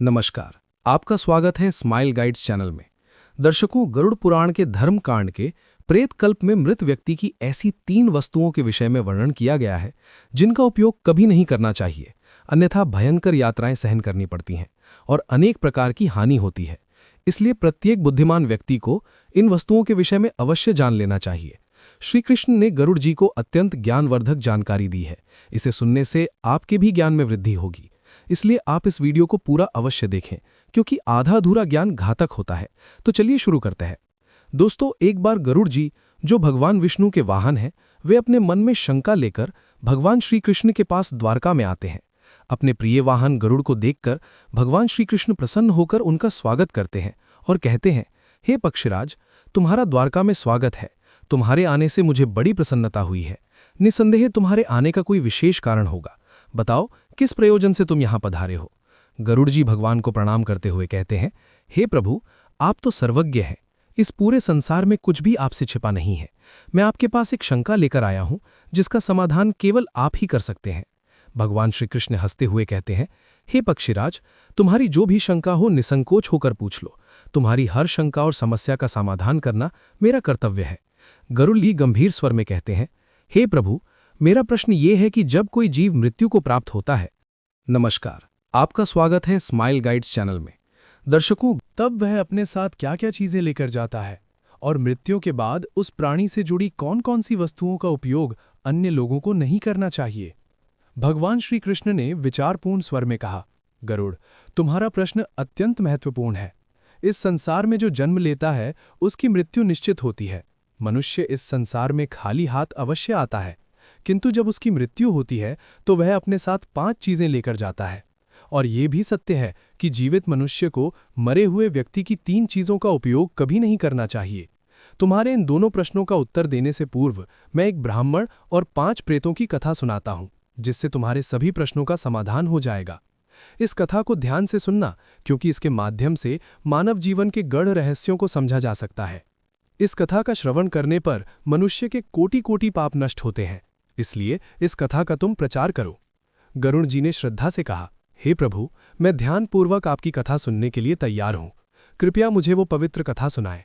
नमस्कार, आपका स्वागत है स्माइल गाइड्स चैनल में। दर्शकों, गरुड़ पुराण के धर्म कांड के प्रेत कल्प में मृत व्यक्ति की ऐसी 3 वस्तुओं के विषय में वर्णन किया गया है जिनका उपयोग कभी नहीं करना चाहिए, अन्यथा भयंकर यात्राएं सहन करनी पड़ती हैं और अनेक प्रकार की हानि होती है। इसलिए प्रत्येक बुद्धिमान व्यक्ति को इन वस्तुओं के विषय में अवश्य जान लेना चाहिए। श्री कृष्ण ने गरुड़ जी को अत्यंत ज्ञानवर्धक जानकारी दी है। इसे सुनने से आपके भी ज्ञान में वृद्धि होगी। इसलिए आप इस वीडियो को पूरा अवश्य देखें, क्योंकि आधा अधूरा ज्ञान घातक होता है। तो चलिए शुरू करते हैं। दोस्तों, एक बार गरुड़ जी, जो भगवान विष्णु के वाहन हैं, वे अपने मन में शंका लेकर भगवान श्री कृष्ण के पास द्वारका में आते हैं। अपने प्रिय वाहन गरुड़ को देखकर भगवान श्री कृष्ण प्रसन्न होकर उनका स्वागत करते हैं और कहते हैं, हे पक्षीराज, तुम्हारा द्वारका में स्वागत है। तुम्हारे आने से मुझे बड़ी प्रसन्नता हुई है। निसंदेह तुम्हारे आने का कोई विशेष कारण होगा। बताओ, किस प्रयोजन से तुम यहाँ पधारे हो? गरुड़ जी भगवान को प्रणाम करते हुए कहते हैं, हे प्रभु, आप तो सर्वज्ञ हैं। इस पूरे संसार में कुछ भी आपसे छिपा नहीं है। मैं आपके पास एक शंका लेकर आया हूं, जिसका समाधान केवल आप ही कर सकते हैं। भगवान श्री कृष्ण हंसते हुए कहते हैं, हे पक्षीराज, तुम्हारी जो भी शंका हो निसंकोच होकर पूछ लो। तुम्हारी हर शंका और समस्या का समाधान करना मेरा कर्तव्य है। गरुड़ जी गंभीर स्वर में कहते हैं, हे प्रभु, मेरा प्रश्न ये है कि जब कोई जीव मृत्यु को प्राप्त होता है। नमस्कार, आपका स्वागत है स्माइल गाइड्स चैनल में। दर्शकों, तब वह अपने साथ क्या क्या चीजें लेकर जाता है और मृत्यु के बाद उस प्राणी से जुड़ी कौन कौन सी वस्तुओं का उपयोग अन्य लोगों को नहीं करना चाहिए? भगवान श्री कृष्ण ने विचारपूर्ण स्वर में कहा, गरुड़, तुम्हारा प्रश्न अत्यंत महत्वपूर्ण है। इस संसार में जो जन्म लेता है उसकी मृत्यु निश्चित होती है। मनुष्य इस संसार में खाली हाथ अवश्य आता है, किंतु जब उसकी मृत्यु होती है तो वह अपने साथ 5 चीजें लेकर जाता है। और ये भी सत्य है कि जीवित मनुष्य को मरे हुए व्यक्ति की 3 चीजों का उपयोग कभी नहीं करना चाहिए। तुम्हारे इन दोनों प्रश्नों का उत्तर देने से पूर्व मैं एक ब्राह्मण और 5 प्रेतों की कथा सुनाता हूं, जिससे तुम्हारे सभी प्रश्नों का समाधान हो जाएगा। इस कथा को ध्यान से सुनना, क्योंकि इसके माध्यम से मानव जीवन के गढ़ रहस्यों को समझा जा सकता है। इस कथा का श्रवण करने पर मनुष्य के कोटि-कोटि पाप नष्ट होते हैं। इसलिए इस कथा का तुम प्रचार करो। गरुड़ जी ने श्रद्धा से कहा, हे प्रभु, मैं ध्यानपूर्वक आपकी कथा सुनने के लिए तैयार हूं। कृपया मुझे वो पवित्र कथा सुनाएं।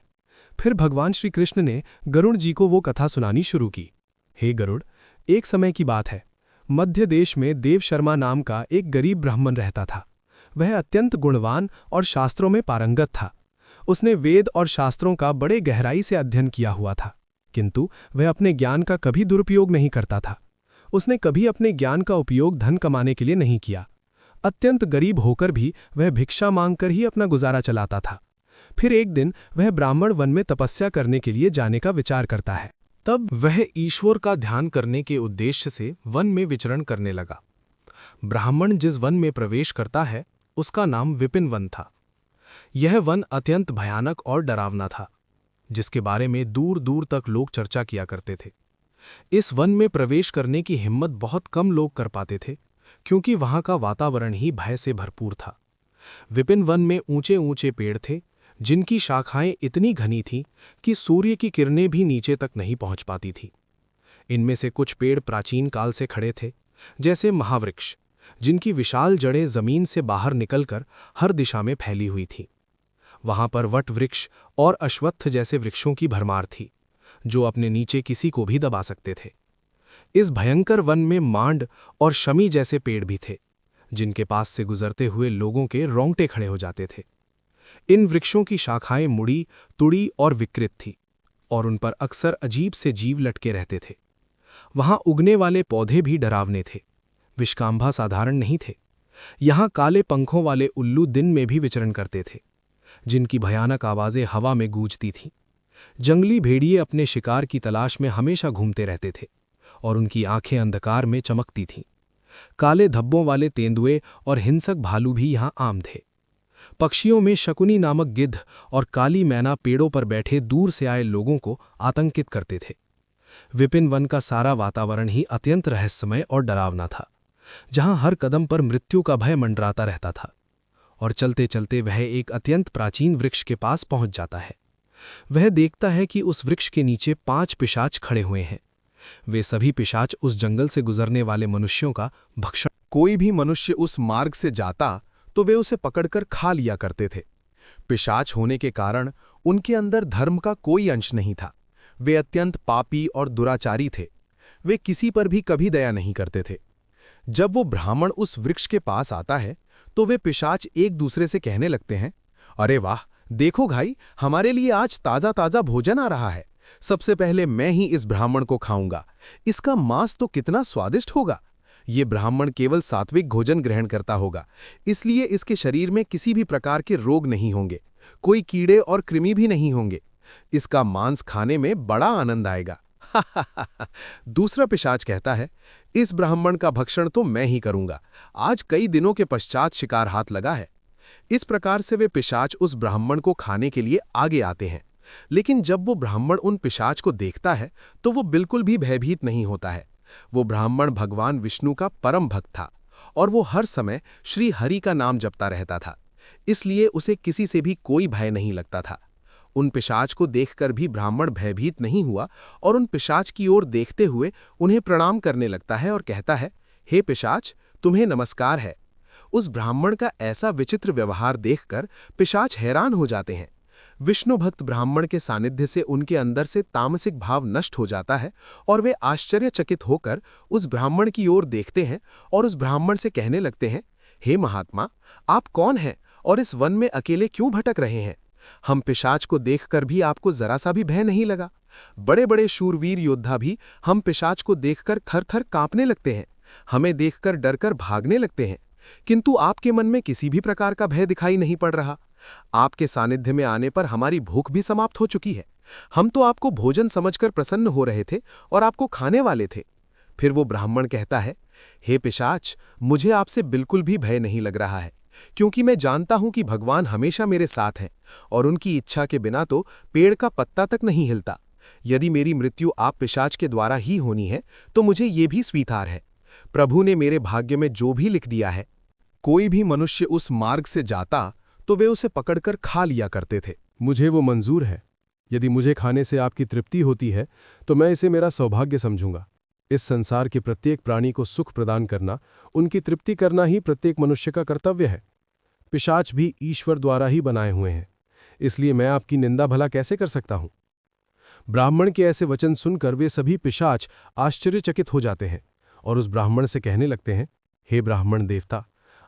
फिर भगवान श्री कृष्ण ने गरुड़ जी को वो कथा सुनानी शुरू की। हे गरुड़, एक समय की बात है। मध्य देश में देव शर्मा नाम का एक गरीब ब्राह्मण रहता था। वह अत्यंत गुणवान और शास्त्रों में पारंगत था। उसने वेद और शास्त्रों का बड़े गहराई से अध्ययन किया हुआ था, किंतु वह अपने ज्ञान का कभी दुरुपयोग नहीं करता था। उसने कभी अपने ज्ञान का उपयोग धन कमाने के लिए नहीं किया। अत्यंत गरीब होकर भी वह भिक्षा मांगकर ही अपना गुजारा चलाता था। फिर एक दिन वह ब्राह्मण वन में तपस्या करने के लिए जाने का विचार करता है। तब वह ईश्वर का ध्यान करने के उद्देश्य से वन में विचरण करने लगा। ब्राह्मण जिस वन में प्रवेश करता है उसका नाम विपिन वन था। यह वन अत्यंत भयानक और डरावना था, जिसके बारे में दूर दूर तक लोग चर्चा किया करते थे। इस वन में प्रवेश करने की हिम्मत बहुत कम लोग कर पाते थे, क्योंकि वहां का वातावरण ही भय से भरपूर था। विपिन वन में ऊंचे ऊंचे पेड़ थे, जिनकी शाखाएं इतनी घनी थीं कि सूर्य की किरणें भी नीचे तक नहीं पहुंच पाती थीं। इनमें से कुछ पेड़ प्राचीन काल से खड़े थे, जैसे महावृक्ष, जिनकी विशाल जड़ें जमीन से बाहर निकलकर हर दिशा में फैली हुई थीं। वहां पर वट वृक्ष और अश्वत्थ जैसे वृक्षों की भरमार थी, जो अपने नीचे किसी को भी दबा सकते थे। इस भयंकर वन में मांड और शमी जैसे पेड़ भी थे, जिनके पास से गुजरते हुए लोगों के रोंगटे खड़े हो जाते थे। इन वृक्षों की शाखाएं मुड़ी, तुड़ी और विकृत थी, और उन पर अक्सर अजीब से जीव लटके रहते थे। वहां उगने वाले पौधे भी डरावने थे। विष्कांभा साधारण नहीं थे। यहां काले पंखों वाले उल्लू दिन में भी विचरण करते थे, जिनकी भयानक आवाजें हवा में गूंजती थीं। जंगली भेड़िए अपने शिकार की तलाश में हमेशा घूमते रहते थे, और उनकी आंखें अंधकार में चमकती थीं। काले धब्बों वाले तेंदुए और हिंसक भालू भी यहां आम थे। पक्षियों में शकुनी नामक गिद्ध और काली मैना पेड़ों पर बैठे दूर से आए लोगों को आतंकित करते थे। विपिन वन का सारा वातावरण ही अत्यंत रहस्यमय और डरावना था, जहां हर कदम पर मृत्यु का भय मंडराता रहता था। और चलते चलते वह एक अत्यंत प्राचीन वृक्ष के पास पहुंच जाता है। वह देखता है कि उस वृक्ष के नीचे 5 पिशाच खड़े हुए हैं। वे सभी पिशाच उस जंगल से गुजरने वाले मनुष्यों का भक्षण। कोई भी मनुष्य उस मार्ग से जाता तो वे उसे पकड़कर खा लिया करते थे। पिशाच होने के कारण उनके अंदर धर्म का कोई अंश नहीं था। वे अत्यंत पापी और दुराचारी थे। वे किसी पर भी कभी दया नहीं करते थे। जब वो ब्राह्मण उस वृक्ष के पास आता है तो वे पिशाच एक दूसरे से कहने लगते हैं, अरे वाह, देखो भाई, हमारे लिए आज ताज़ा ताज़ा भोजन आ रहा है। सबसे पहले मैं ही इस ब्राह्मण को खाऊंगा। इसका मांस तो कितना स्वादिष्ट होगा। ये ब्राह्मण केवल सात्विक भोजन ग्रहण करता होगा, इसलिए इसके शरीर में किसी भी प्रकार के रोग नहीं होंगे, कोई कीड़े और कृमि भी नहीं होंगे। इसका मांस खाने में बड़ा आनंद आएगा। दूसरा पिशाच कहता है, इस ब्राह्मण का भक्षण तो मैं ही करूंगा। आज कई दिनों के पश्चात शिकार हाथ लगा है। इस प्रकार से वे पिशाच उस ब्राह्मण को खाने के लिए आगे आते हैं। लेकिन जब वो ब्राह्मण उन पिशाच को देखता है तो वो बिल्कुल भी भयभीत नहीं होता है। वो ब्राह्मण भगवान विष्णु का परम भक्त था और वो हर समय श्री हरि का नाम जपता रहता था, इसलिए उसे किसी से भी कोई भय नहीं लगता था। उन पिशाच को देखकर भी ब्राह्मण भयभीत नहीं हुआ और उन पिशाच की ओर देखते हुए उन्हें प्रणाम करने लगता है और कहता है, हे पिशाच, तुम्हें नमस्कार है। उस ब्राह्मण का ऐसा विचित्र व्यवहार देखकर पिशाच हैरान हो जाते हैं। विष्णु भक्त ब्राह्मण के सानिध्य से उनके अंदर से तामसिक भाव नष्ट हो जाता है और वे आश्चर्यचकित होकर उस ब्राह्मण की ओर देखते हैं और उस ब्राह्मण से कहने लगते हैं, हे महात्मा, आप कौन हैं और इस वन में अकेले क्यों भटक रहे हैं? हम पिशाच को देखकर भी आपको जरा सा भी भय नहीं लगा। बड़े बड़े शूरवीर योद्धा भी हम पिशाच को देखकर थर-थर कांपने लगते हैं, हमें देखकर डरकर भागने लगते हैं, किंतु आपके मन में किसी भी प्रकार का भय दिखाई नहीं पड़ रहा। आपके सानिध्य में आने पर हमारी भूख भी समाप्त हो चुकी है। हम तो आपको भोजन समझकर प्रसन्न हो रहे थे और आपको खाने वाले थे। फिर वो ब्राह्मण कहता है, हे पिशाच, मुझे आपसे बिल्कुल भी भय नहीं लग रहा है, क्योंकि मैं जानता हूं कि भगवान हमेशा मेरे साथ हैं और उनकी इच्छा के बिना तो पेड़ का पत्ता तक नहीं हिलता। यदि मेरी मृत्यु आप पिशाच के द्वारा ही होनी है तो मुझे ये भी स्वीकार है। प्रभु ने मेरे भाग्य में जो भी लिख दिया है। कोई भी मनुष्य उस मार्ग से जाता तो वे उसे पकड़कर खा लिया करते थे। मुझे वो मंजूर है। यदि मुझे खाने से आपकी तृप्ति होती है तो मैं इसे मेरा सौभाग्य समझूंगा। इस संसार के प्रत्येक प्राणी को सुख प्रदान करना, उनकी तृप्ति करना ही प्रत्येक मनुष्य का कर्तव्य है। पिशाच भी ईश्वर द्वारा ही बनाए हुए हैं, इसलिए मैं आपकी निंदा भला कैसे कर सकता हूं? ब्राह्मण के ऐसे वचन सुनकर वे सभी पिशाच आश्चर्यचकित हो जाते हैं और उस ब्राह्मण से कहने लगते हैं, हे ब्राह्मण देवता,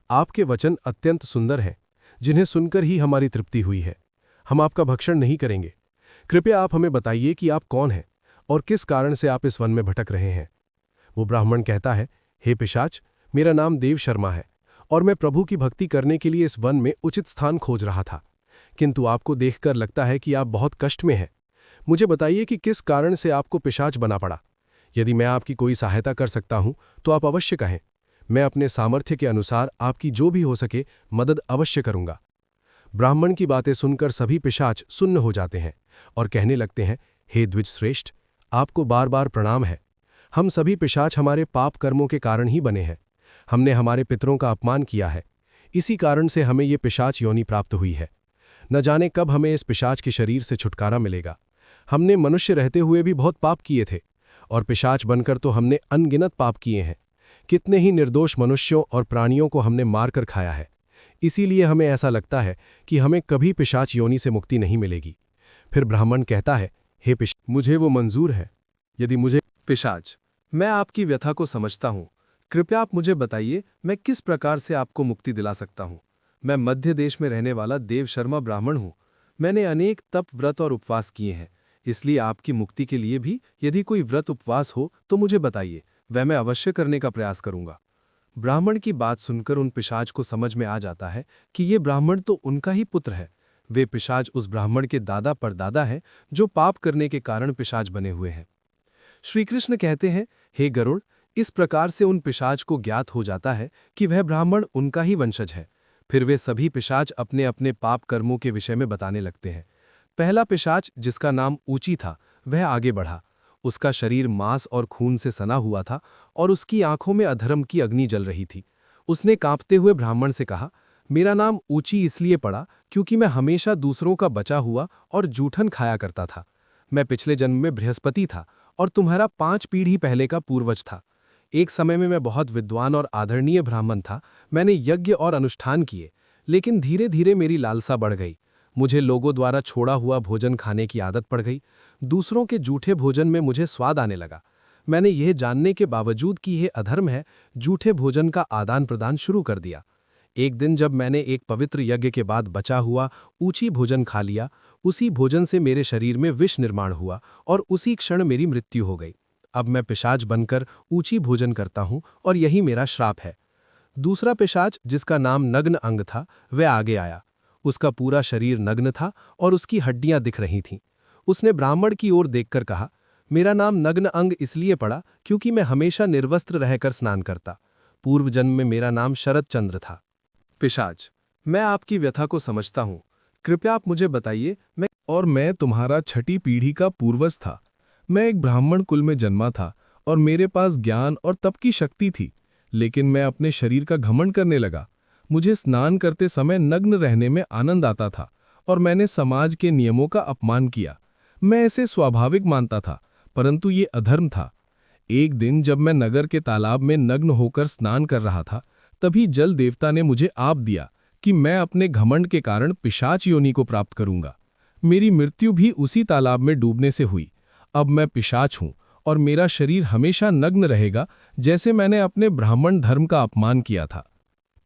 आपके वचन अत्यंत सुंदर हैं, जिन्हें सुनकर ही हमारी तृप्ति हुई है। हम आपका भक्षण नहीं करेंगे। कृपया आप हमें बताइए कि आप कौन हैं और किस कारण से आप इस वन में भटक रहे हैं। वो ब्राह्मण कहता है, हे पिशाच, मेरा नाम देव शर्मा है और मैं प्रभु की भक्ति करने के लिए इस वन में उचित स्थान खोज रहा था, किंतु आपको देखकर लगता है कि आप बहुत कष्ट में हैं। मुझे बताइए कि किस कारण से आपको पिशाच बना पड़ा। यदि मैं आपकी कोई सहायता कर सकता हूं तो आप अवश्य कहें। मैं अपने सामर्थ्य के अनुसार आपकी जो भी हो सके मदद अवश्य करूंगा। ब्राह्मण की बातें सुनकर सभी पिशाच सुन्न हो जाते हैं और कहने लगते हैं, हे द्विज श्रेष्ठ, आपको बार बार प्रणाम है। हम सभी पिशाच हमारे पाप कर्मों के कारण ही बने हैं। हमने हमारे पितरों का अपमान किया है, इसी कारण से हमें ये पिशाच योनि प्राप्त हुई है। न जाने कब हमें इस पिशाच के शरीर से छुटकारा मिलेगा। हमने मनुष्य रहते हुए भी बहुत पाप किए थे और पिशाच बनकर तो हमने अनगिनत पाप किए हैं। कितने ही निर्दोष मनुष्यों और प्राणियों को हमने मारकर खाया है। इसीलिए हमें ऐसा लगता है कि हमें कभी पिशाच योनि से मुक्ति नहीं मिलेगी। फिर ब्राह्मण कहता है, हे पिशाच, मुझे वो मंजूर है। यदि मुझे पिशाच, मैं आपकी व्यथा को समझता हूँ। कृपया आप मुझे बताइए, मैं किस प्रकार से आपको मुक्ति दिला सकता हूँ। मैं मध्य देश में रहने वाला देव शर्मा ब्राह्मण हूँ। मैंने अनेक तप, व्रत और उपवास किए हैं, इसलिए आपकी मुक्ति के लिए भी यदि कोई व्रत उपवास हो तो मुझे बताइए, वह मैं अवश्य करने का प्रयास करूंगा। ब्राह्मण की बात सुनकर उन पिशाच को समझ में आ जाता है कि ये ब्राह्मण तो उनका ही पुत्र है। वे पिशाच उस ब्राह्मण के दादा परदादा हैं जो पाप करने के कारण पिशाच बने हुए हैं। श्री कृष्ण कहते हैं, हे गरुड़, इस प्रकार से उन पिशाच को ज्ञात हो जाता है कि वह ब्राह्मण उनका ही वंशज है। फिर वे सभी पिशाच अपने अपने पाप कर्मों के विषय में बताने लगते हैं। पहला पिशाच, जिसका नाम ऊची था, वह आगे बढ़ा। उसका शरीर मांस और खून से सना हुआ था और उसकी आंखों में अधर्म की अग्नि जल रही थी। उसने कांपते हुए ब्राह्मण से कहा, मेरा नाम ऊची इसलिए पड़ा क्योंकि मैं हमेशा दूसरों का बचा हुआ और जूठन खाया करता था। मैं पिछले जन्म में बृहस्पति था और तुम्हारा 5 पीढ़ी पहले का पूर्वज था। एक समय में मैं बहुत विद्वान और आदरणीय ब्राह्मण था। मैंने यज्ञ और अनुष्ठान किए, लेकिन धीरे धीरे मेरी लालसा बढ़ गई। मुझे लोगों द्वारा छोड़ा हुआ भोजन खाने की आदत पड़ गई। दूसरों के जूठे भोजन में मुझे स्वाद आने लगा। मैंने यह जानने के बावजूद कि यह अधर्म है, जूठे भोजन का आदान प्रदान शुरू कर दिया। एक दिन जब मैंने एक पवित्र यज्ञ के बाद बचा हुआ ऊंची भोजन खा लिया, उसी भोजन से मेरे शरीर में विष निर्माण हुआ और उसी क्षण मेरी मृत्यु हो गई। अब मैं पिशाच बनकर ऊंची भोजन करता हूं और यही मेरा श्राप है। दूसरा पिशाच, जिसका नाम नग्न अंग था, वह आगे आया। उसका पूरा शरीर नग्न था और उसकी हड्डियां दिख रही थीं। उसने ब्राह्मण की ओर देखकर कहा, मेरा नाम नग्न अंग इसलिए पड़ा क्योंकि मैं हमेशा निर्वस्त्र रहकर स्नान करता। पूर्व जन्म में मेरा नाम शरद चंद्र था। पिशाच, मैं आपकी व्यथा को समझता हूँ, कृपया आप मुझे बताइए। मैं तुम्हारा 6ठी पीढ़ी का पूर्वज था। मैं एक ब्राह्मण कुल में जन्मा था और मेरे पास ज्ञान और तप की शक्ति थी, लेकिन मैं अपने शरीर का घमंड करने लगा। मुझे स्नान करते समय नग्न रहने में आनंद आता था और मैंने समाज के नियमों का अपमान किया। मैं इसे स्वाभाविक मानता था, परंतु ये अधर्म था। एक दिन जब मैं नगर के तालाब में नग्न होकर स्नान कर रहा था, तभी जल देवता ने मुझे आप दिया कि मैं अपने घमंड के कारण पिशाच योनि को प्राप्त करूंगा। मेरी मृत्यु भी उसी तालाब में डूबने से हुई। अब मैं पिशाच हूं और मेरा शरीर हमेशा नग्न रहेगा, जैसे मैंने अपने ब्राह्मण धर्म का अपमान किया था।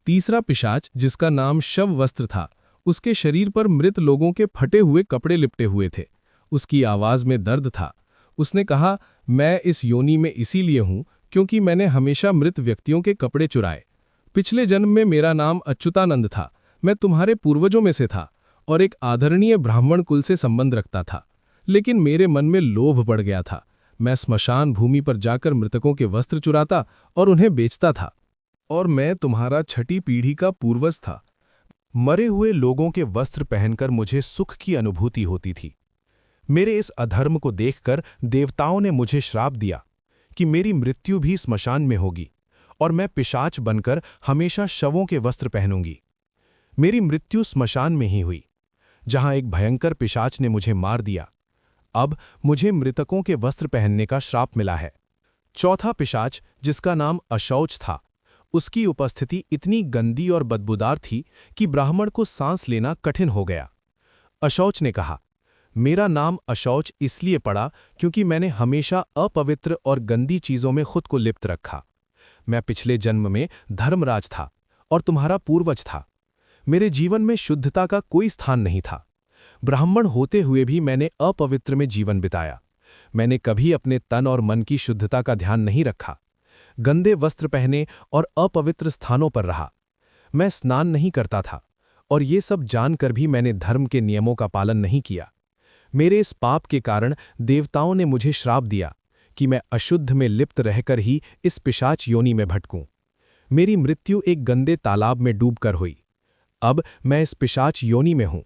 तीसरा पिशाच, जिसका नाम शव वस्त्र था, उसके शरीर पर मृत लोगों के फटे हुए कपड़े लिपटे हुए थे। उसकी आवाज में दर्द था। उसने कहा, मैं इस योनि में इसीलिए हूं क्योंकि मैंने हमेशा मृत व्यक्तियों के कपड़े चुराए। पिछले जन्म में मेरा नाम अच्युतानंद था। मैं तुम्हारे पूर्वजों में से था और एक आदरणीय ब्राह्मण कुल से संबंध रखता था, लेकिन मेरे मन में लोभ बढ़ गया था। मैं स्मशान भूमि पर जाकर मृतकों के वस्त्र चुराता और उन्हें बेचता था। और मैं तुम्हारा 6ठी पीढ़ी का पूर्वज था। मरे हुए लोगों के वस्त्र पहनकर मुझे सुख की अनुभूति होती थी। मेरे इस अधर्म को देखकर देवताओं ने मुझे श्राप दिया कि मेरी मृत्यु भी स्मशान में होगी और मैं पिशाच बनकर हमेशा शवों के वस्त्र पहनूंगी। मेरी मृत्यु स्मशान में ही हुई, जहां एक भयंकर पिशाच ने मुझे मार दिया। अब मुझे मृतकों के वस्त्र पहनने का श्राप मिला है। चौथा पिशाच, जिसका नाम अशौच था, उसकी उपस्थिति इतनी गंदी और बदबूदार थी कि ब्राह्मण को सांस लेना कठिन हो गया। अशौच ने कहा, मेरा नाम अशौच इसलिए पड़ा क्योंकि मैंने हमेशा अपवित्र और गंदी चीजों में खुद को लिप्त रखा। मैं पिछले जन्म में धर्मराज था और तुम्हारा पूर्वज था। मेरे जीवन में शुद्धता का कोई स्थान नहीं था। ब्राह्मण होते हुए भी मैंने अपवित्र में जीवन बिताया। मैंने कभी अपने तन और मन की शुद्धता का ध्यान नहीं रखा। गंदे वस्त्र पहने और अपवित्र स्थानों पर रहा। मैं स्नान नहीं करता था और ये सब जानकर भी मैंने धर्म के नियमों का पालन नहीं किया। मेरे इस पाप के कारण देवताओं ने मुझे श्राप दिया कि मैं अशुद्ध में लिप्त रहकर ही इस पिशाच योनि में भटकूं। मेरी मृत्यु एक गंदे तालाब में डूबकर हुई। अब मैं इस पिशाच योनि में हूं,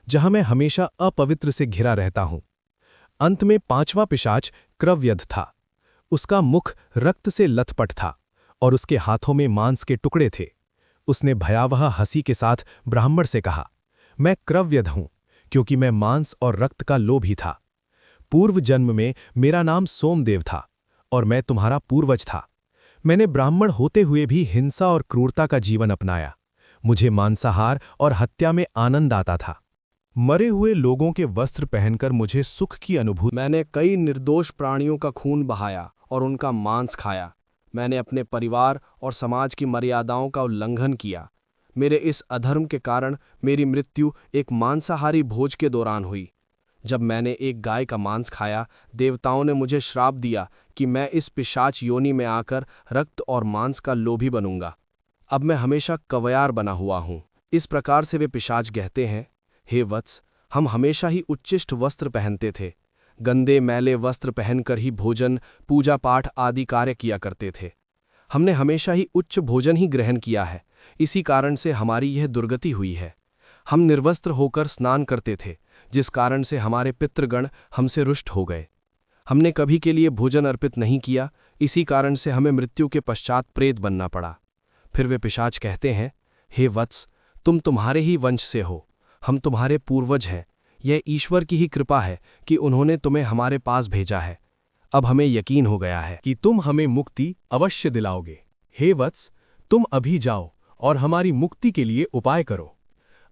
जहां मैं हमेशा अपवित्र से घिरा रहता हूं। अंत में 5वां पिशाच क्रव्यध था। उसका मुख रक्त से लथपथ था और उसके हाथों में मांस के टुकड़े थे। उसने भयावह हंसी के साथ ब्राह्मण से कहा, मैं क्रव्यध हूं क्योंकि मैं मांस और रक्त का लोभी था। पूर्व जन्म में मेरा नाम सोमदेव था और मैं तुम्हारा पूर्वज था। मैंने ब्राह्मण होते हुए भी हिंसा और क्रूरता का जीवन अपनाया। मुझे मांसाहार और हत्या में आनंद आता था। मरे हुए लोगों के वस्त्र पहनकर मुझे सुख की अनुभूति। मैंने कई निर्दोष प्राणियों का खून बहाया और उनका मांस खाया। मैंने अपने परिवार और समाज की मर्यादाओं का उल्लंघन किया। मेरे इस अधर्म के कारण मेरी मृत्यु एक मांसाहारी भोज के दौरान हुई। जब मैंने एक गाय का मांस खाया, देवताओं ने मुझे श्राप दिया कि मैं इस पिशाच योनि में आकर रक्त और मांस का लोभी बनूंगा। अब मैं हमेशा कवयार बना हुआ हूं। इस प्रकार से वे पिशाच कहते हैं, हे वत्स, हम हमेशा ही उच्चिष्ट वस्त्र पहनते थे। गंदे मैले वस्त्र पहनकर ही भोजन, पूजा पाठ आदि कार्य किया करते थे। हमने हमेशा ही उच्च भोजन ही ग्रहण किया है। इसी कारण से हमारी यह दुर्गति हुई है। हम निर्वस्त्र होकर स्नान करते थे, जिस कारण से हमारे पितृगण हमसे रुष्ट हो गए। हमने कभी के लिए भोजन अर्पित नहीं किया, इसी कारण से हमें मृत्यु के पश्चात प्रेत बनना पड़ा। फिर वे पिशाच कहते हैं, हे वत्स, तुम तुम्हारे ही वंश से हो, हम तुम्हारे पूर्वज हैं। यह ईश्वर की ही कृपा है कि उन्होंने तुम्हें हमारे पास भेजा है। अब हमें यकीन हो गया है कि तुम हमें मुक्ति अवश्य दिलाओगे। हे वत्स, तुम अभी जाओ और हमारी मुक्ति के लिए उपाय करो।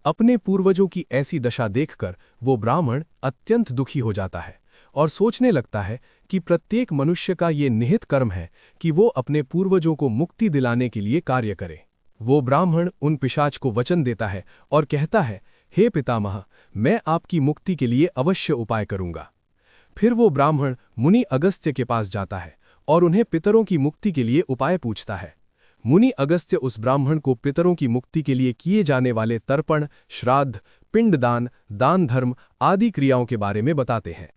अपने पूर्वजों की ऐसी दशा देखकर वो ब्राह्मण अत्यंत दुखी हो जाता है और सोचने लगता है कि प्रत्येक मनुष्य का ये निहित कर्म है कि वो अपने पूर्वजों को मुक्ति दिलाने के लिए कार्य करे। वो ब्राह्मण उन पिशाच को वचन देता है और कहता है, हे पितामह, मैं आपकी मुक्ति के लिए अवश्य उपाय करूंगा। फिर वो ब्राह्मण मुनि अगस्त्य के पास जाता है और उन्हें पितरों की मुक्ति के लिए उपाय पूछता है। मुनि अगस्त्य उस ब्राह्मण को पितरों की मुक्ति के लिए किए जाने वाले तर्पण, श्राद्ध, पिंडदान, दान धर्म आदि क्रियाओं के बारे में बताते हैं।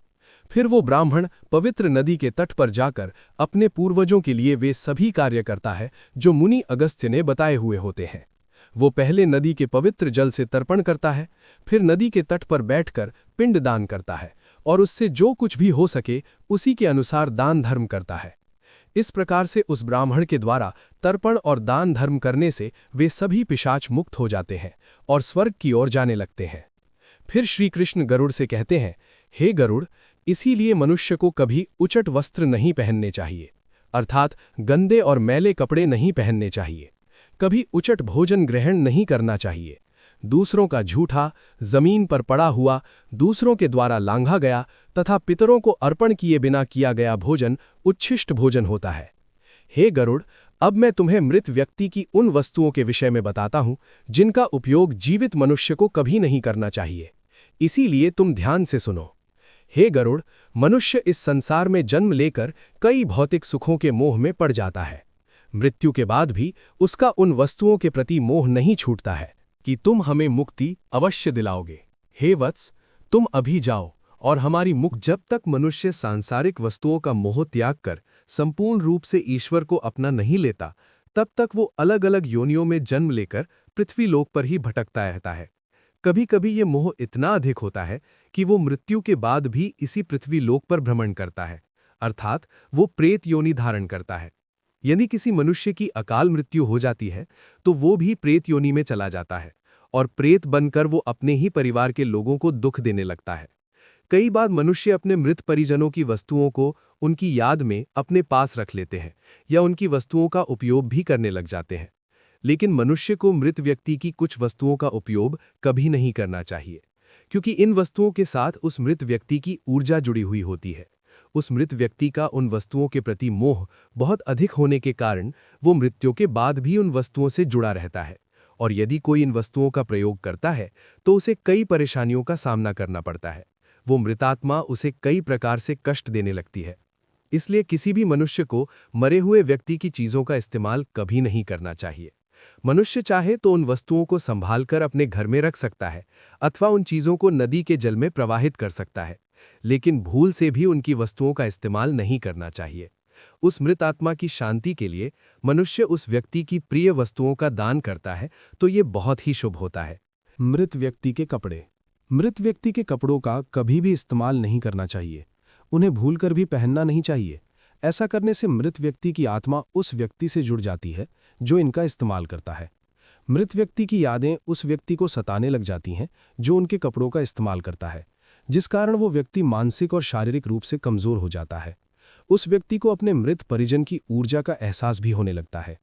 फिर वो ब्राह्मण पवित्र नदी के तट पर जाकर अपने पूर्वजों के लिए वे सभी कार्य करता है जो मुनि अगस्त्य ने बताए हुए होते हैं। वो पहले नदी के पवित्र जल से तर्पण करता है, फिर नदी के तट पर बैठकर पिंडदान करता है और उससे जो कुछ भी हो सके उसी के अनुसार दान धर्म करता है। इस प्रकार से उस ब्राह्मण के द्वारा तर्पण और दान धर्म करने से वे सभी पिशाच मुक्त हो जाते हैं और स्वर्ग की ओर जाने लगते हैं। फिर श्री कृष्ण गरुड़ से कहते हैं, हे गरुड़, इसीलिए मनुष्य को कभी उचट वस्त्र नहीं पहनने चाहिए, अर्थात गंदे और मैले कपड़े नहीं पहनने चाहिए। कभी उचट भोजन ग्रहण नहीं करना चाहिए। दूसरों का झूठा, जमीन पर पड़ा हुआ, दूसरों के द्वारा लांघा गया तथा पितरों को अर्पण किए बिना किया गया भोजन उच्छिष्ट भोजन होता है। हे गरुड़, अब मैं तुम्हें मृत व्यक्ति की उन वस्तुओं के विषय में बताता हूं जिनका उपयोग जीवित मनुष्य को कभी नहीं करना चाहिए। इसीलिए तुम ध्यान से सुनो। हे गरुड़, मनुष्य इस संसार में जन्म लेकर कई भौतिक सुखों के मोह में पड़ जाता है। मृत्यु के बाद भी उसका उन वस्तुओं के प्रति मोह नहीं छूटता है कि तुम हमें मुक्ति अवश्य दिलाओगे। हे वत्स, तुम अभी जाओ और हमारी मुक्ति। जब तक मनुष्य सांसारिक वस्तुओं का मोह त्याग कर संपूर्ण रूप से ईश्वर को अपना नहीं लेता, तब तक वो अलग अलग योनियों में जन्म लेकर पृथ्वी लोक पर ही भटकता रहता है। कभी कभी ये मोह इतना अधिक होता है कि वो मृत्यु के बाद भी इसी पृथ्वी लोक पर भ्रमण करता है, अर्थात वो प्रेत योनि धारण करता है। यदि किसी मनुष्य की अकाल मृत्यु हो जाती है तो वो भी प्रेत योनि में चला जाता है और प्रेत बनकर वो अपने ही परिवार के लोगों को दुख देने लगता है। कई बार मनुष्य अपने मृत परिजनों की वस्तुओं को उनकी याद में अपने पास रख लेते हैं या उनकी वस्तुओं का उपयोग भी करने लग जाते हैं। लेकिन मनुष्य को मृत व्यक्ति की कुछ वस्तुओं का उपयोग कभी नहीं करना चाहिए, क्योंकि इन वस्तुओं के साथ उस मृत व्यक्ति की ऊर्जा जुड़ी हुई होती है। उस मृत व्यक्ति का उन वस्तुओं के प्रति मोह बहुत अधिक होने के कारण वो मृत्यु के बाद भी उन वस्तुओं से जुड़ा रहता है, और यदि कोई इन वस्तुओं का प्रयोग करता है तो उसे कई परेशानियों का सामना करना पड़ता है। वो मृतात्मा उसे कई प्रकार से कष्ट देने लगती है। इसलिए किसी भी मनुष्य को मरे हुए व्यक्ति की चीज़ों का इस्तेमाल कभी नहीं करना चाहिए। मनुष्य चाहे तो उन वस्तुओं को संभालकर अपने घर में रख सकता है अथवा उन चीज़ों को नदी के जल में प्रवाहित कर सकता है, लेकिन भूल से भी उनकी वस्तुओं का इस्तेमाल नहीं करना चाहिए। उस मृत आत्मा की शांति के लिए मनुष्य उस व्यक्ति की प्रिय वस्तुओं का दान करता है तो ये बहुत ही शुभ होता है। मृत व्यक्ति के कपड़े। मृत व्यक्ति के कपड़ों का कभी भी इस्तेमाल नहीं करना चाहिए। उन्हें भूलकर भी पहनना नहीं चाहिए। ऐसा करने से मृत व्यक्ति की आत्मा उस व्यक्ति से जुड़ जाती है जो इनका इस्तेमाल करता है। मृत व्यक्ति की यादें उस व्यक्ति को सताने लग जाती हैं जो उनके कपड़ों का इस्तेमाल करता है, जिस कारण वो व्यक्ति मानसिक और शारीरिक रूप से कमजोर हो जाता है। उस व्यक्ति को अपने मृत परिजन की ऊर्जा का एहसास भी होने लगता है।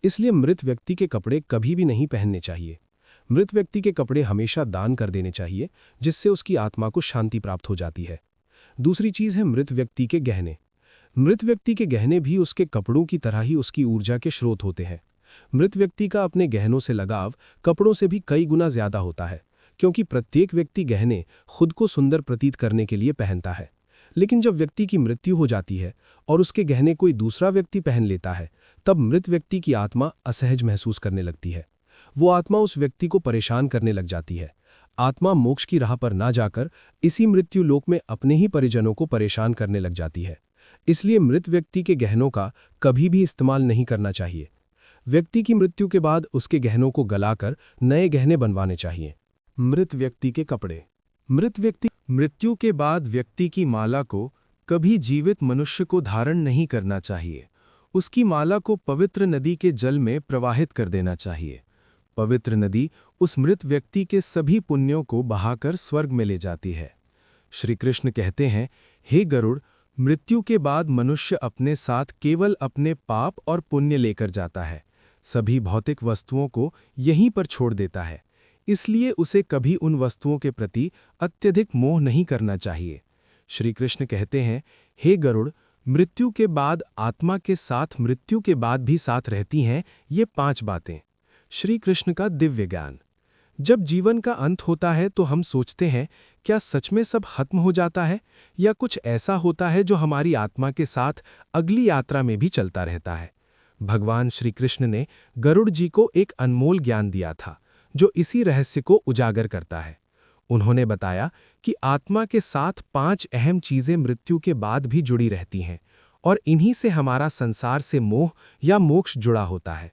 इसलिए मृत व्यक्ति के कपड़े कभी भी नहीं पहनने चाहिए। मृत व्यक्ति के कपड़े हमेशा दान कर देने चाहिए, जिससे उसकी आत्मा को शांति प्राप्त हो जाती है। दूसरी चीज है मृत व्यक्ति के गहने। मृत व्यक्ति के गहने भी उसके कपड़ों की तरह ही उसकी ऊर्जा के स्रोत होते हैं। मृत व्यक्ति का अपने गहनों से लगाव कपड़ों से भी कई गुना ज्यादा होता है, क्योंकि प्रत्येक व्यक्ति गहने खुद को सुंदर प्रतीत करने के लिए पहनता है। लेकिन जब व्यक्ति की मृत्यु हो जाती है और उसके गहने कोई दूसरा व्यक्ति पहन लेता है, तब मृत व्यक्ति की आत्मा असहज महसूस करने लगती है। वो आत्मा उस व्यक्ति को परेशान करने लग जाती है। आत्मा मोक्ष की राह पर ना जाकर इसी मृत्यु लोक में अपने ही परिजनों को परेशान करने लग जाती है। इसलिए मृत व्यक्ति के गहनों का कभी भी इस्तेमाल नहीं करना चाहिए। व्यक्ति की मृत्यु के बाद उसके गहनों को गलाकर नए गहने बनवाने चाहिए। मृत व्यक्ति के कपड़े। मृत्यु के बाद व्यक्ति की माला को कभी जीवित मनुष्य को धारण नहीं करना चाहिए। उसकी माला को पवित्र नदी के जल में प्रवाहित कर देना चाहिए। पवित्र नदी उस मृत व्यक्ति के सभी पुण्यों को बहाकर स्वर्ग में ले जाती है। श्री कृष्ण कहते हैं, हे गरुड़, मृत्यु के बाद मनुष्य अपने साथ केवल अपने पाप और पुण्य लेकर जाता है। सभी भौतिक वस्तुओं को यहीं पर छोड़ देता है। इसलिए उसे कभी उन वस्तुओं के प्रति अत्यधिक मोह नहीं करना चाहिए। श्री कृष्ण कहते हैं, हे गरुड़, मृत्यु के बाद आत्मा के साथ मृत्यु के बाद भी साथ रहती हैं ये 5 बातें। श्री कृष्ण का दिव्य ज्ञान। जब जीवन का अंत होता है तो हम सोचते हैं, क्या सच में सब खत्म हो जाता है या कुछ ऐसा होता है जो हमारी आत्मा के साथ अगली यात्रा में भी चलता रहता है। भगवान श्री कृष्ण ने गरुड़ जी को एक अनमोल ज्ञान दिया था जो इसी रहस्य को उजागर करता है। उन्होंने बताया कि आत्मा के साथ 5 अहम चीजें मृत्यु के बाद भी जुड़ी रहती हैं और इन्हीं से हमारा संसार से मोह या मोक्ष जुड़ा होता है।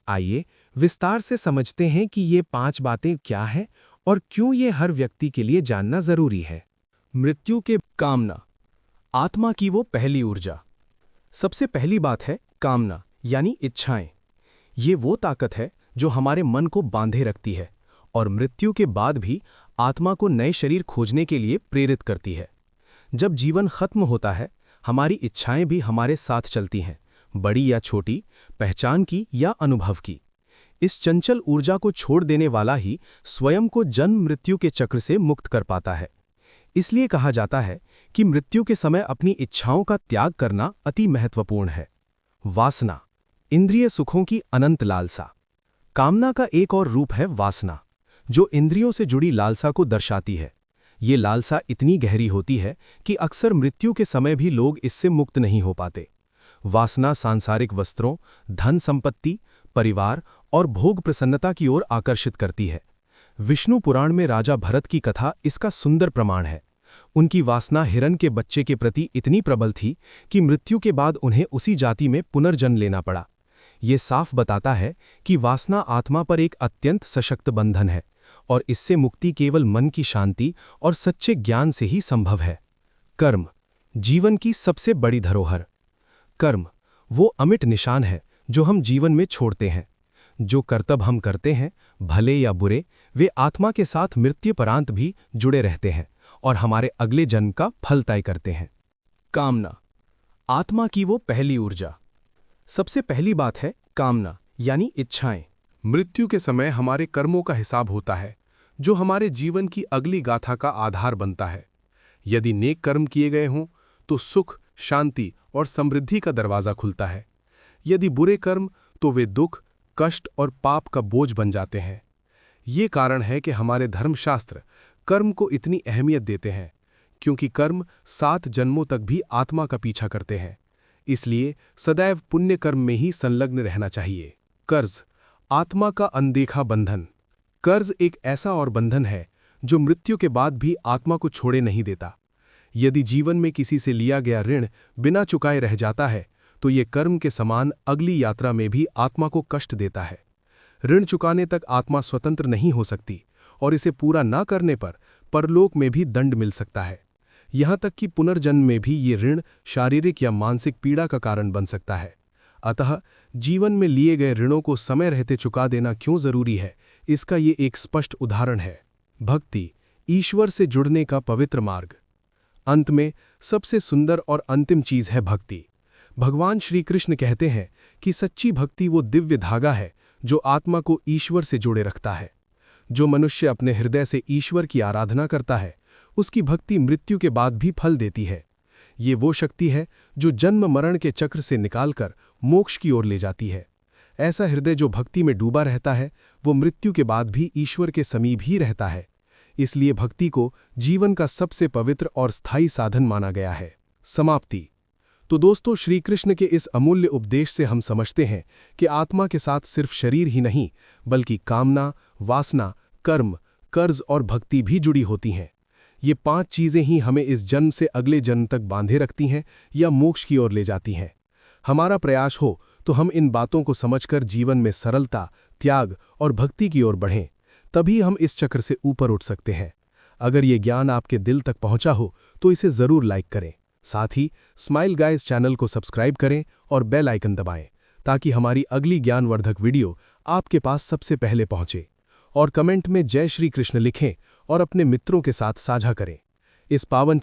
आइए विस्तार से समझते हैं कि ये 5 बातें क्या हैं और क्यों ये हर व्यक्ति के लिए जानना जरूरी है। मृत्यु के कामना, आत्मा की वो पहली ऊर्जा। सबसे पहली बात है कामना यानी इच्छाएं। ये वो ताकत है जो हमारे मन को बांधे रखती है और मृत्यु के बाद भी आत्मा को नए शरीर खोजने के लिए प्रेरित करती है। जब जीवन खत्म होता है, हमारी इच्छाएं भी हमारे साथ चलती हैं, बड़ी या छोटी, पहचान की या अनुभव की। इस चंचल ऊर्जा को छोड़ देने वाला ही स्वयं को जन्म मृत्यु के चक्र से मुक्त कर पाता है। इसलिए कहा जाता है कि मृत्यु के समय अपनी इच्छाओं का त्याग करना अति महत्वपूर्ण है। वासना, इंद्रिय सुखों की अनंत लालसा। कामना का एक और रूप है वासना, जो इंद्रियों से जुड़ी लालसा को दर्शाती है। ये लालसा इतनी गहरी होती है कि अक्सर मृत्यु के समय भी लोग इससे मुक्त नहीं हो पाते। वासना सांसारिक वस्त्रों, धन संपत्ति, परिवार और भोग प्रसन्नता की ओर आकर्षित करती है। विष्णु पुराण में राजा भरत की कथा इसका सुंदर प्रमाण है। उनकी वासना हिरण के बच्चे के प्रति इतनी प्रबल थी कि मृत्यु के बाद उन्हें उसी जाति में पुनर्जन्म लेना पड़ा। ये साफ बताता है कि वासना आत्मा पर एक अत्यंत सशक्त बंधन है और इससे मुक्ति केवल मन की शांति और सच्चे ज्ञान से ही संभव है। कर्म, जीवन की सबसे बड़ी धरोहर। कर्म वो अमिट निशान है जो हम जीवन में छोड़ते हैं। जो कर्तव्य हम करते हैं, भले या बुरे, वे आत्मा के साथ मृत्युपरांत भी जुड़े रहते हैं और हमारे अगले जन्म का फल तय करते हैं। कामना, आत्मा की वो पहली ऊर्जा। सबसे पहली बात है कामना यानी इच्छाएं। मृत्यु के समय हमारे कर्मों का हिसाब होता है, जो हमारे जीवन की अगली गाथा का आधार बनता है। यदि नेक कर्म किए गए हों तो सुख, शांति और समृद्धि का दरवाजा खुलता है। यदि बुरे कर्म तो वे दुख, कष्ट और पाप का बोझ बन जाते हैं। ये कारण है कि हमारे धर्मशास्त्र कर्म को इतनी अहमियत देते हैं, क्योंकि कर्म 7 जन्मों तक भी आत्मा का पीछा करते हैं। इसलिए सदैव पुण्य कर्म में ही संलग्न रहना चाहिए। कर्ज, आत्मा का अनदेखा बंधन। कर्ज एक ऐसा और बंधन है जो मृत्यु के बाद भी आत्मा को छोड़े नहीं देता। यदि जीवन में किसी से लिया गया ऋण बिना चुकाए रह जाता है तो ये कर्म के समान अगली यात्रा में भी आत्मा को कष्ट देता है। ऋण चुकाने तक आत्मा स्वतंत्र नहीं हो सकती और इसे पूरा न करने पर परलोक में भी दंड मिल सकता है। यहाँ तक कि पुनर्जन्म में भी ये ऋण शारीरिक या मानसिक पीड़ा का कारण बन सकता है। अतः जीवन में लिए गए ऋणों को समय रहते चुका देना क्यों जरूरी है, इसका ये एक स्पष्ट उदाहरण है। भक्ति, ईश्वर से जुड़ने का पवित्र मार्ग। अंत में सबसे सुंदर और अंतिम चीज है भक्ति। भगवान श्री कृष्ण कहते हैं कि सच्ची भक्ति वो दिव्य धागा है जो आत्मा को ईश्वर से जोड़े रखता है। जो मनुष्य अपने हृदय से ईश्वर की आराधना करता है, उसकी भक्ति मृत्यु के बाद भी फल देती है। ये वो शक्ति है जो जन्म मरण के चक्र से निकालकर मोक्ष की ओर ले जाती है। ऐसा हृदय जो भक्ति में डूबा रहता है, वो मृत्यु के बाद भी ईश्वर के समीप ही रहता है। इसलिए भक्ति को जीवन का सबसे पवित्र और स्थायी साधन माना गया है। समाप्ति। तो दोस्तों, श्री कृष्ण के इस अमूल्य उपदेश से हम समझते हैं कि आत्मा के साथ सिर्फ शरीर ही नहीं, बल्कि कामना, वासना, कर्म, कर्ज और भक्ति भी जुड़ी होती हैं। ये 5 चीजें ही हमें इस जन्म से अगले जन्म तक बांधे रखती हैं या मोक्ष की ओर ले जाती हैं। हमारा प्रयास हो तो हम इन बातों को समझकर जीवन में सरलता, त्याग और भक्ति की ओर बढ़ें, तभी हम इस चक्र से ऊपर उठ सकते हैं। अगर ये ज्ञान आपके दिल तक पहुंचा हो तो इसे जरूर लाइक करें। साथ ही स्माइल गाइस चैनल को सब्सक्राइब करें और बेल आइकन दबाएं, ताकि हमारी अगली ज्ञानवर्धक वीडियो आपके पास सबसे पहले पहुंचे। और कमेंट में जय श्री कृष्ण लिखें और अपने मित्रों के साथ साझा करें। इस पावन